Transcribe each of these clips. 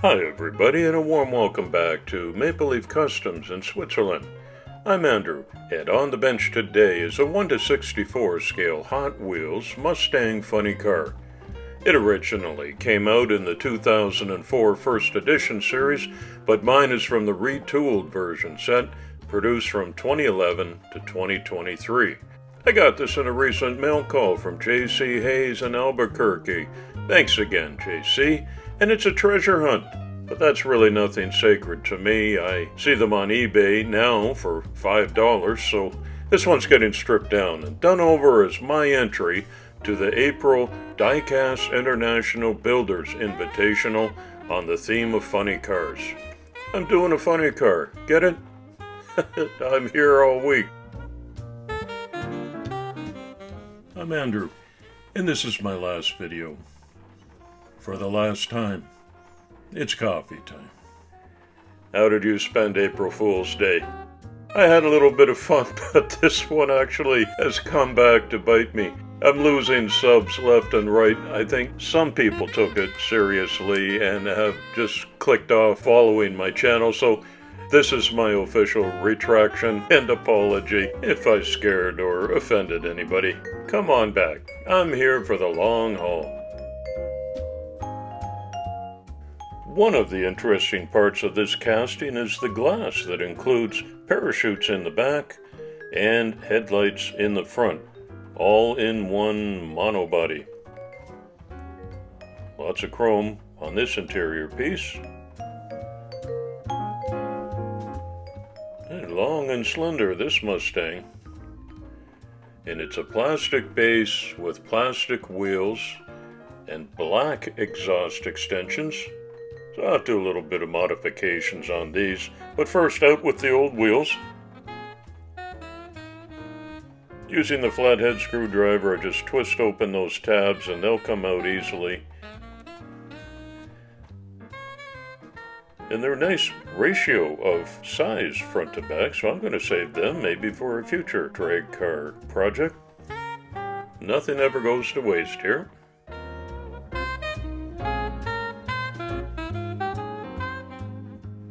Hi everybody, and a warm welcome back to Maple Leaf Customs in Switzerland. I'm Andrew, and on the bench today is a 1/64 scale Hot Wheels Mustang funny car. It originally came out in the 2004 First Edition series, but mine is from the retooled version set, produced from 2011 to 2023. I got this in a recent mail call from JC Hayes in Albuquerque. Thanks again, JC. And it's a treasure hunt, but that's really nothing sacred to me. I see them on eBay now for $5, so this one's getting stripped down and done over as my entry to the April DIBs International Builders Invitational on the theme of funny cars. I'm doing a funny car, get it? I'm here all week. I'm Andrew, and this is my last video. For the last time, it's coffee time. How did you spend April Fool's Day? I had a little bit of fun, but this one actually has come back to bite me. I'm losing subs left and right. I think some people took it seriously and have just clicked off following my channel, so this is my official retraction and apology if I scared or offended anybody. Come on back. I'm here for the long haul. One of the interesting parts of this casting is the glass that includes parachutes in the back and headlights in the front, all in one monobody. Lots of chrome on this interior piece. And long and slender, this Mustang. And it's a plastic base with plastic wheels and black exhaust extensions. So I'll do a little bit of modifications on these, but first out with the old wheels. Using the flathead screwdriver, I just twist open those tabs and they'll come out easily. And they're a nice ratio of size front to back, so I'm going to save them maybe for a future drag car project. Nothing ever goes to waste here.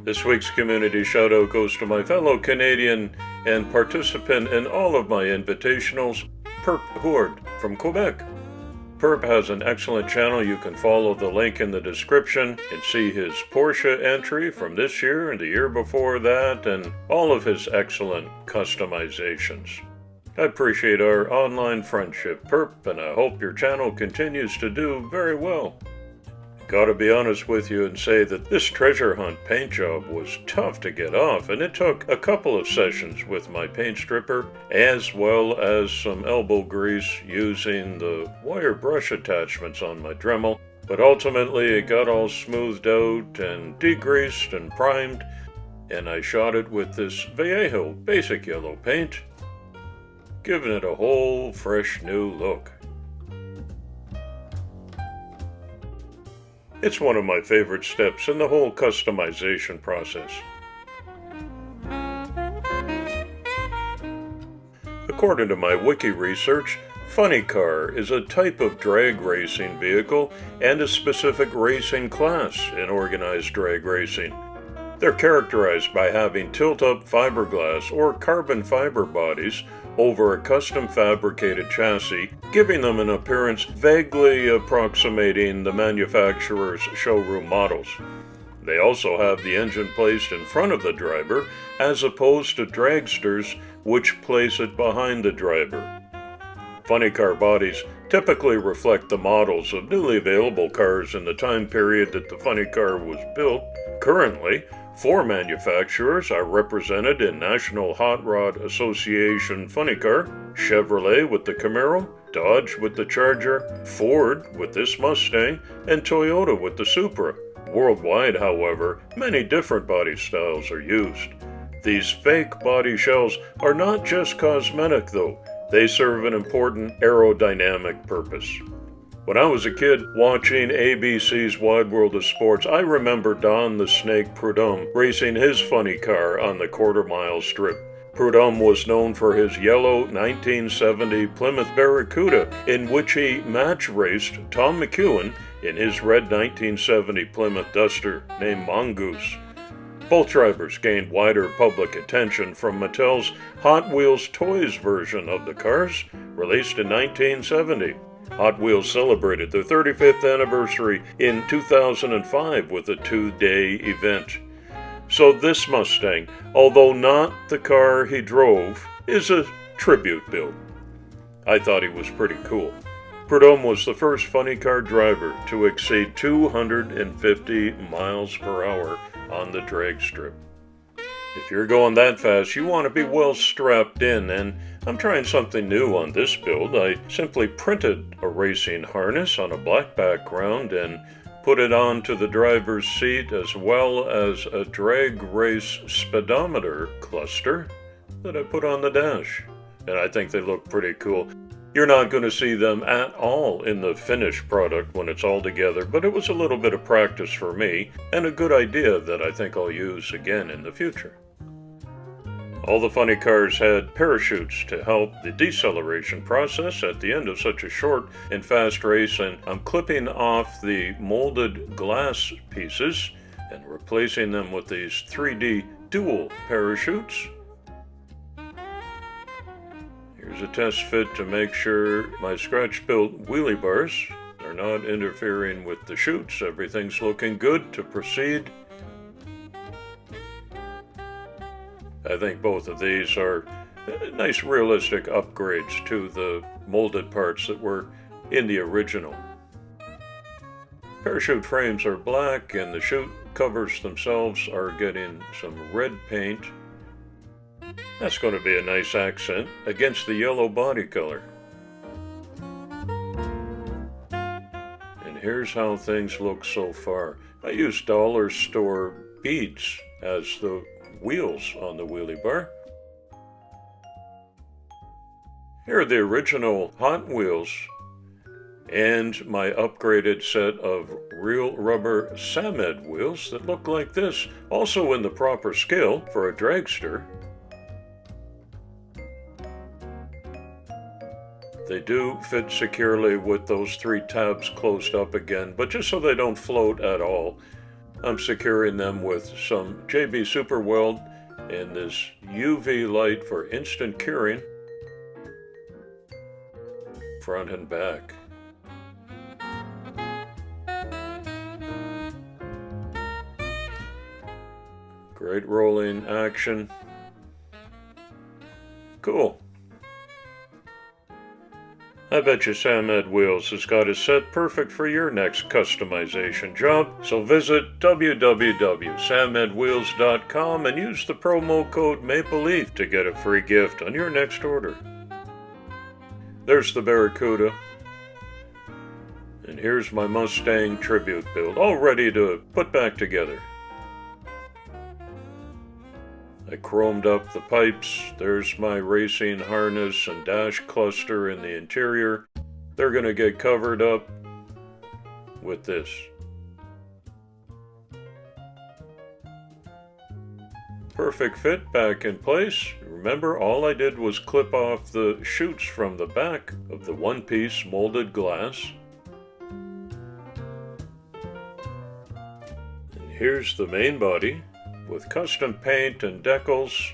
This week's community shout-out goes to my fellow Canadian and participant in all of my invitationals, Perp Hoard from Quebec. Perp has an excellent channel. You can follow the link in the description and see his Porsche entry from this year and the year before that, and all of his excellent customizations. I appreciate our online friendship, Perp, and I hope your channel continues to do very well. Gotta be honest with you and say that this treasure hunt paint job was tough to get off, and it took a couple of sessions with my paint stripper, as well as some elbow grease using the wire brush attachments on my Dremel, but ultimately it got all smoothed out and degreased and primed, and I shot it with this Vallejo basic yellow paint, giving it a whole fresh new look. It's one of my favorite steps in the whole customization process. According to my wiki research, funny car is a type of drag racing vehicle and a specific racing class in organized drag racing. They're characterized by having tilt-up fiberglass or carbon fiber bodies over a custom-fabricated chassis, giving them an appearance vaguely approximating the manufacturer's showroom models. They also have the engine placed in front of the driver, as opposed to dragsters, which place it behind the driver. Funny car bodies typically reflect the models of newly available cars in the time period that the funny car was built. Currently, 4 manufacturers are represented in National Hot Rod Association Funny Car: Chevrolet with the Camaro, Dodge with the Charger, Ford with this Mustang, and Toyota with the Supra. Worldwide, however, many different body styles are used. These fake body shells are not just cosmetic though, they serve an important aerodynamic purpose. When I was a kid watching ABC's Wide World of Sports, I remember Don the Snake Prudhomme racing his funny car on the quarter-mile strip. Prudhomme was known for his yellow 1970 Plymouth Barracuda, in which he match raced Tom McEwen in his red 1970 Plymouth Duster named Mongoose. Both drivers gained wider public attention from Mattel's Hot Wheels Toys version of the cars, released in 1970. Hot Wheels celebrated their 35th anniversary in 2005 with a 2-day event. So this Mustang, although not the car he drove, is a tribute build. I thought he was pretty cool. Prudhomme was the first funny car driver to exceed 250 miles per hour on the drag strip. If you're going that fast, you want to be well strapped in, and I'm trying something new on this build. I simply printed a racing harness on a black background and put it onto the driver's seat, as well as a drag race speedometer cluster that I put on the dash. And I think they look pretty cool. You're not going to see them at all in the finished product when it's all together, but it was a little bit of practice for me, and a good idea that I think I'll use again in the future. All the funny cars had parachutes to help the deceleration process at the end of such a short and fast race, and I'm clipping off the molded glass pieces and replacing them with these 3D dual parachutes. Here's a test fit to make sure my scratch-built wheelie bars are not interfering with the chutes. Everything's looking good to proceed. I think both of these are nice realistic upgrades to the molded parts that were in the original. Parachute frames are black and the chute covers themselves are getting some red paint. That's going to be a nice accent against the yellow body color. And here's how things look so far. I used dollar store beads as the wheels on the wheelie bar. Here are the original Hot Wheels and my upgraded set of real rubber Samed wheels that look like this, also in the proper scale for a dragster. They do fit securely with those 3 tabs closed up again, but just so they don't float at all, I'm securing them with some JB Super Weld and this UV light for instant curing, front and back. Great rolling action. Cool. I bet you Samed Wheels has got a set perfect for your next customization job, so visit www.samedwheels.com and use the promo code MAPLELEAF to get a free gift on your next order. There's the Barracuda, and here's my Mustang tribute build, all ready to put back together. I chromed up the pipes. There's my racing harness and dash cluster in the interior. They're going to get covered up with this. Perfect fit back in place. Remember, all I did was clip off the chutes from the back of the one-piece molded glass. And here's the main body with custom paint and decals.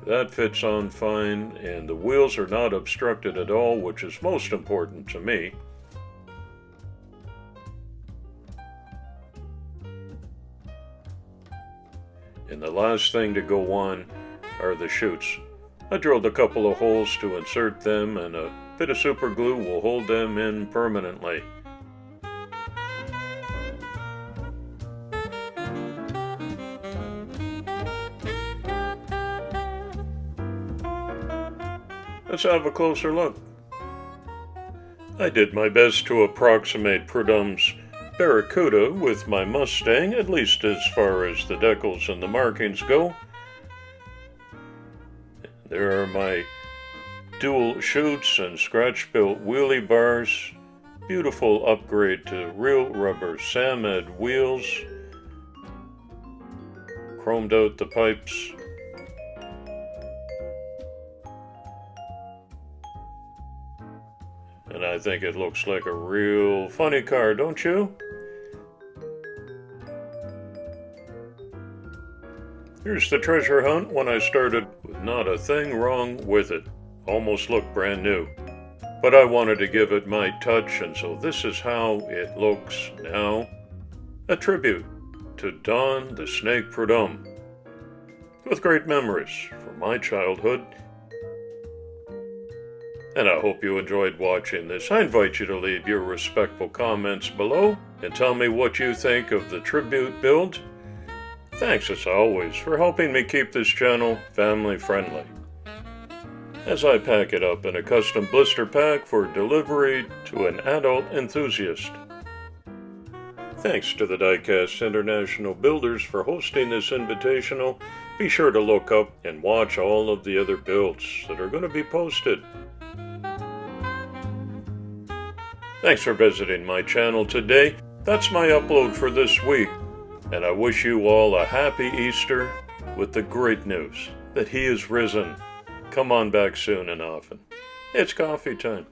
That fits on fine, and the wheels are not obstructed at all, which is most important to me. And the last thing to go on are the chutes. I drilled a couple of holes to insert them, and a bit of super glue will hold them in permanently. Let's have a closer look. I did my best to approximate Prudhomme's Barracuda with my Mustang, at least as far as the decals and the markings go. There are my dual chutes and scratch-built wheelie bars. Beautiful upgrade to real rubber Samed wheels. Chromed out the pipes. And I think it looks like a real funny car, don't you? Here's the treasure hunt when I started, with not a thing wrong with it. Almost looked brand new. But I wanted to give it my touch, and so this is how it looks now. A tribute to Don the Snake Prudhomme, with great memories from my childhood. And I hope you enjoyed watching this. I invite you to leave your respectful comments below and tell me what you think of the tribute build. Thanks as always for helping me keep this channel family friendly, as I pack it up in a custom blister pack for delivery to an adult enthusiast. Thanks to the Diecast International Builders for hosting this invitational. Be sure to look up and watch all of the other builds that are going to be posted. Thanks for visiting my channel today. That's my upload for this week. And I wish you all a happy Easter with the great news that He is risen. Come on back soon and often. It's coffee time.